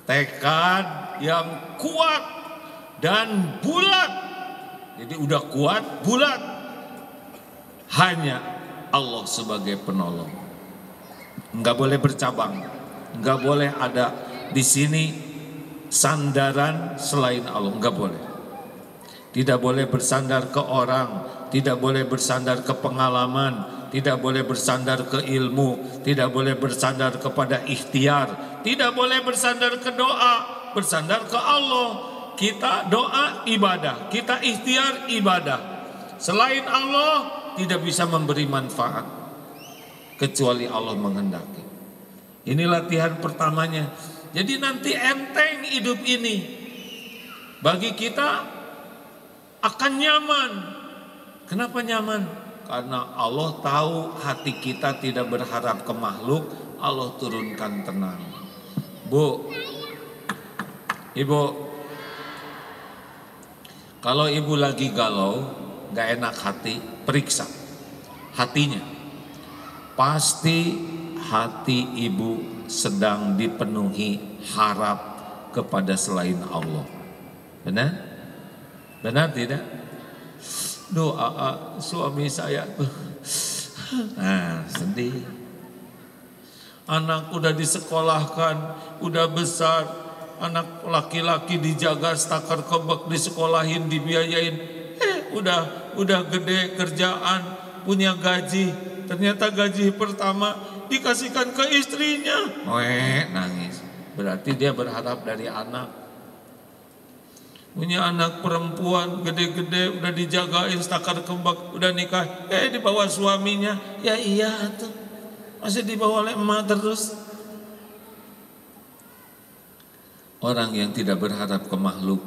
tekad yang kuat dan bulat. Jadi udah kuat, bulat. Hanya Allah sebagai penolong. Enggak boleh bercabang, enggak boleh ada di sini sandaran selain Allah, enggak boleh. Tidak boleh bersandar ke orang, tidak boleh bersandar ke pengalaman, tidak boleh bersandar ke ilmu, tidak boleh bersandar kepada ikhtiar, tidak boleh bersandar ke doa, bersandar ke Allah. Kita doa ibadah, kita ikhtiar ibadah. Selain Allah tidak bisa memberi manfaat kecuali Allah menghendaki. Ini latihan pertamanya. Jadi nanti enteng hidup ini. Bagi kita akan nyaman. Kenapa nyaman? Karena Allah tahu hati kita tidak berharap ke makhluk, Allah turunkan tenang. Bu, ibu, kalau ibu lagi galau, gak enak hati, periksa hatinya. Pasti hati ibu sedang dipenuhi harap kepada selain Allah. Benar? Benar tidak? Doa suami saya tuh, sedih. Anak udah disekolahkan, udah besar, anak laki-laki dijaga stakar kebek, disekolahin, dibiayain. Udah gede kerjaan, punya gaji. Ternyata gaji pertama dikasihkan ke istrinya. Nangis. Berarti dia berharap dari anak. Punya anak perempuan gede-gede, udah dijagain stakar kebak, udah nikah, dibawa suaminya. Ya iya tuh, masih dibawa oleh emak terus. Orang yang tidak berharap ke makhluk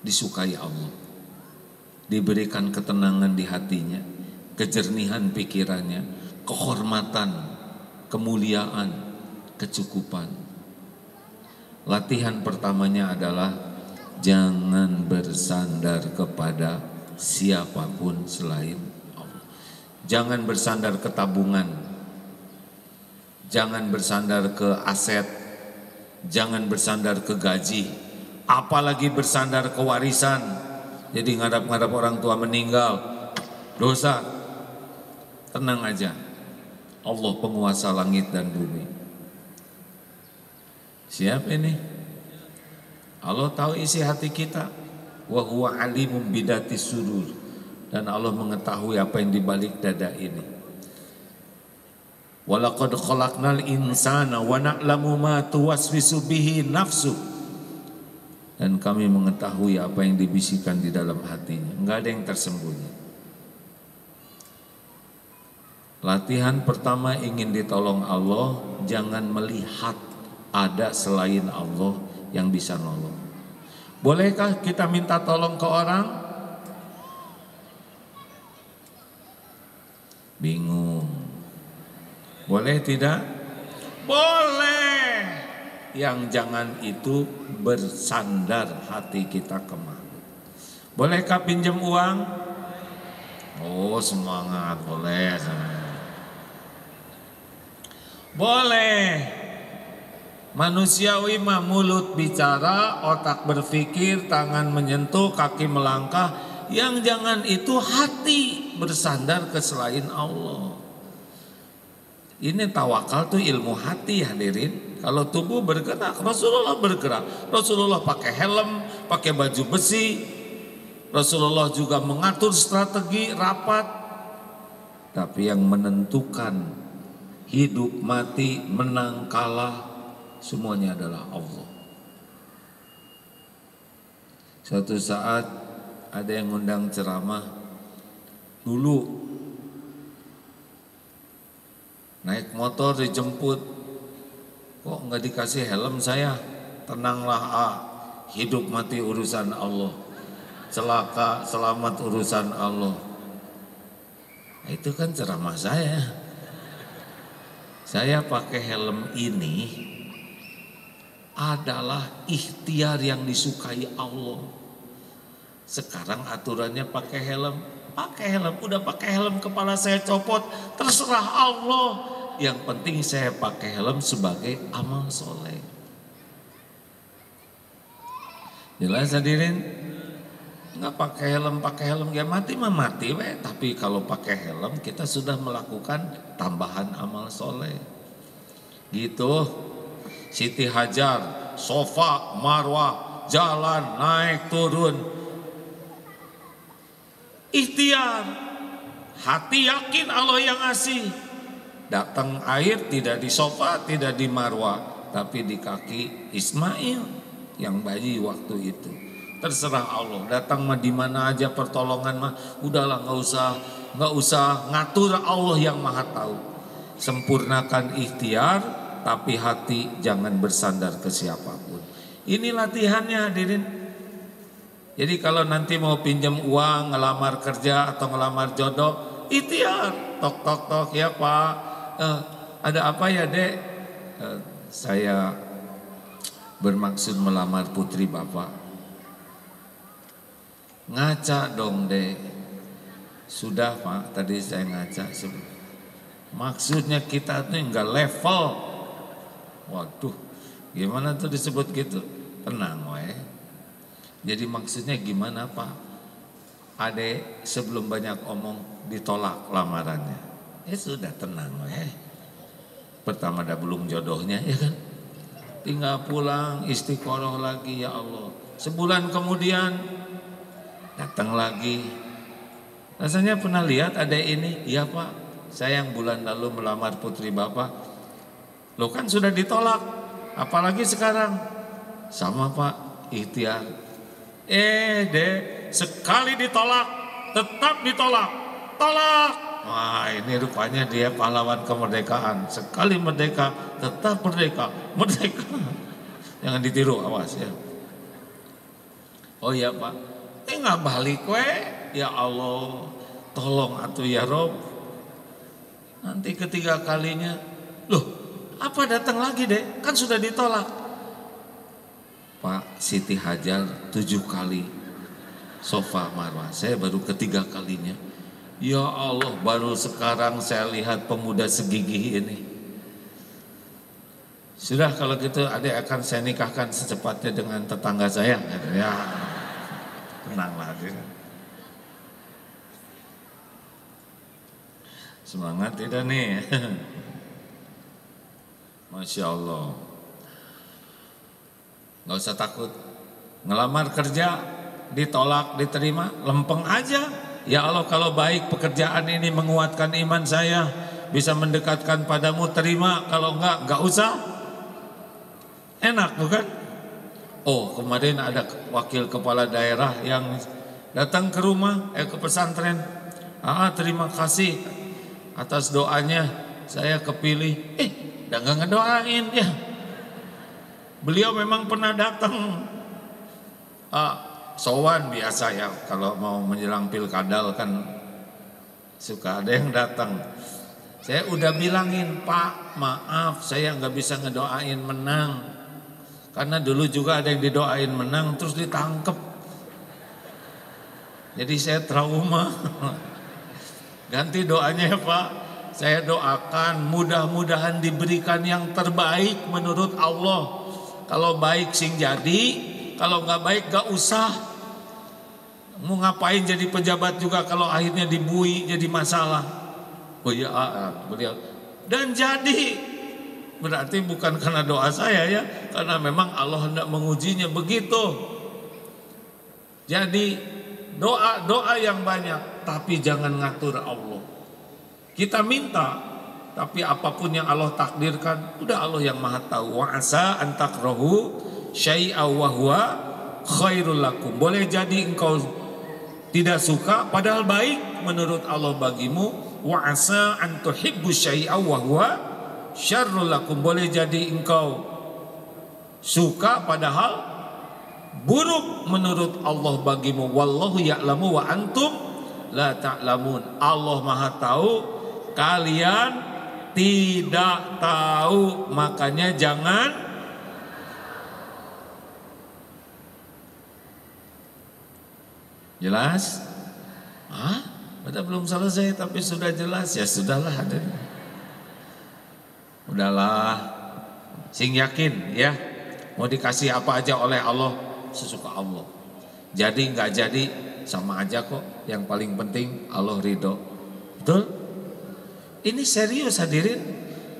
disukai Allah, diberikan ketenangan di hatinya, kejernihan pikirannya, kehormatan, kemuliaan, kecukupan. Latihan pertamanya adalah jangan bersandar kepada siapapun selain Allah. Jangan bersandar ke tabungan, jangan bersandar ke aset, jangan bersandar ke gaji, apalagi bersandar ke warisan. Jadi ngadap-ngadap orang tua meninggal, dosa. Tenang aja, Allah penguasa langit dan bumi. Siap ini? Allah tahu isi hati kita. Wa huwa alimun bidati sudur. Dan Allah mengetahui apa yang dibalik dada ini. Walaqad khalaqnal insana wa na'lamu ma tuwaswisu bihi nafsu. Dan kami mengetahui apa yang dibisikkan di dalam hatinya. Enggak ada yang tersembunyi. Latihan pertama ingin ditolong Allah, jangan melihat ada selain Allah yang bisa nolong. Bolehkah kita minta tolong ke orang? Bingung. Boleh tidak? Boleh. Yang jangan itu bersandar hati kita ke makhluk. Bolehkah pinjam uang? Oh semangat, boleh. Boleh. Manusiawi mah mulut bicara, otak berpikir, tangan menyentuh, kaki melangkah. Yang jangan itu hati bersandar ke selain Allah. Ini tawakal tuh ilmu hati hadirin. Kalau tubuh bergerak, Rasulullah bergerak. Rasulullah pakai helm, pakai baju besi. Rasulullah juga mengatur strategi rapat. Tapi yang menentukan hidup mati, menang kalah, semuanya adalah Allah. Suatu saat ada yang ngundang ceramah. Dulu naik motor dijemput, kok nggak dikasih helm saya? Tenanglah, hidup mati urusan Allah, celaka selamat urusan Allah. Nah, itu kan ceramah saya. Saya pakai helm ini adalah ikhtiar yang disukai Allah. Sekarang aturannya pakai helm. Udah pakai helm kepala saya copot, terserah Allah. Yang penting saya pakai helm sebagai amal soleh. Jelas hadirin? Nggak pakai helm ya mati mah mati weh. Tapi kalau pakai helm kita sudah melakukan tambahan amal soleh. Gitu. Siti Hajar, Sofa, Marwah, jalan naik turun. Ikhtiar. Hati yakin Allah yang ngasih. Datang air tidak di Sofa, tidak di Marwah, tapi di kaki Ismail yang bayi waktu itu. Terserah Allah, datang mah di mana aja pertolongan mah, udahlah nggak usah ngatur, Allah yang maha tahu. Sempurnakan ikhtiar, tapi hati jangan bersandar ke siapapun. Ini latihannya hadirin. Jadi kalau nanti mau pinjam uang, ngelamar kerja atau ngelamar jodoh, ikhtiar, tok tok tok ya Pak, ada apa ya Dek? Saya bermaksud melamar putri Bapak. Ngaca dong Dek. Sudah Pak, tadi saya ngaca. Maksudnya kita tuh enggak level. Waduh, gimana tuh disebut gitu? Tenang weh. Jadi maksudnya gimana Pak? Adek sebelum banyak omong ditolak lamarannya. Ya sudah tenang weh. Pertama dah belum jodohnya ya kan. Tinggal pulang istiqoroh lagi ya Allah. Sebulan kemudian datang lagi. Rasanya pernah lihat adek ini? Iya Pak, saya yang bulan lalu melamar putri Bapak. Loh kan sudah ditolak, apalagi sekarang? Sama Pak, ikhtiar. Dek, sekali ditolak, tetap ditolak. Tolak. Wah ini rupanya dia pahlawan kemerdekaan. Sekali merdeka, tetap merdeka. Merdeka. Jangan ditiru, awas ya. Oh iya Pak, nggak balik ya Allah, tolong atuh ya Rob. Nanti ketiga kalinya, loh apa datang lagi Dek? Kan sudah ditolak. Pak, Siti Hajar 7 kali Sofa Marwah, saya baru ketiga kalinya. Ya Allah, baru sekarang saya lihat pemuda segigih ini. Sudah kalau gitu adik akan saya nikahkan secepatnya dengan tetangga saya. Ya, tenanglah adik. Semangat tidak nih? Masya Allah. Gak usah takut. Ngelamar kerja ditolak, diterima, lempeng aja. Ya Allah, kalau baik pekerjaan ini menguatkan iman saya, bisa mendekatkan padamu, terima. Kalau enggak usah. Enak bukan? Oh, kemarin ada wakil kepala daerah yang datang ke rumah, ke pesantren. Terima kasih atas doanya, saya kepilih. Udah gak ngedoain ya. Beliau memang pernah datang. Sowan biasa ya, kalau mau menjelang pilkada kan suka ada yang datang. Saya udah bilangin, Pak maaf saya nggak bisa ngedoain menang, karena dulu juga ada yang didoain menang terus ditangkep. Jadi saya trauma. Ganti doanya ya Pak. Saya doakan mudah-mudahan diberikan yang terbaik menurut Allah. Kalau baik sing jadi, kalau nggak baik nggak usah. Mau ngapain jadi pejabat juga kalau akhirnya dibui jadi masalah. Oh iya, beliau. Dan jadi berarti bukan karena doa saya ya, karena memang Allah hendak mengujinya begitu. Jadi doa yang banyak, tapi jangan ngatur Allah. Kita minta, tapi apapun yang Allah takdirkan, udah Allah yang maha tahu. Wa asa an takrahu syai'a wa huwa khairul lakum. Boleh jadi engkau tidak suka padahal baik menurut Allah bagimu. Wa asa an tuhibbu syai'a wa huwa syarrul lakum. Boleh jadi engkau suka padahal buruk menurut Allah bagimu. Wallahu ya'lamu wa antum la ta'lamun. Allah maha tahu, kalian tidak tahu, makanya jangan jelas? Padahal belum selesai tapi sudah jelas. Ya sudahlah, udahlah, sing yakin ya, mau dikasih apa aja oleh Allah sesuka Allah. Jadi nggak jadi sama aja kok. Yang paling penting Allah ridho. Betul? Ini serius hadirin.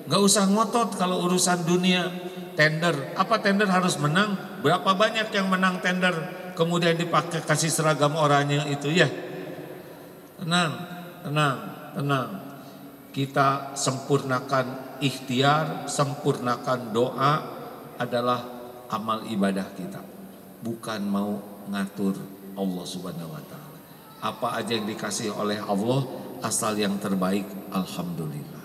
Nggak usah ngotot kalau urusan dunia. Tender, apa tender harus menang? Berapa banyak yang menang tender kemudian dipakai kasih seragam oranye itu ya? Tenang, tenang, tenang. Kita sempurnakan ikhtiar, sempurnakan doa adalah amal ibadah kita. Bukan mau ngatur Allah Subhanahu wa taala. Apa aja yang dikasih oleh Allah asal yang terbaik, alhamdulillah.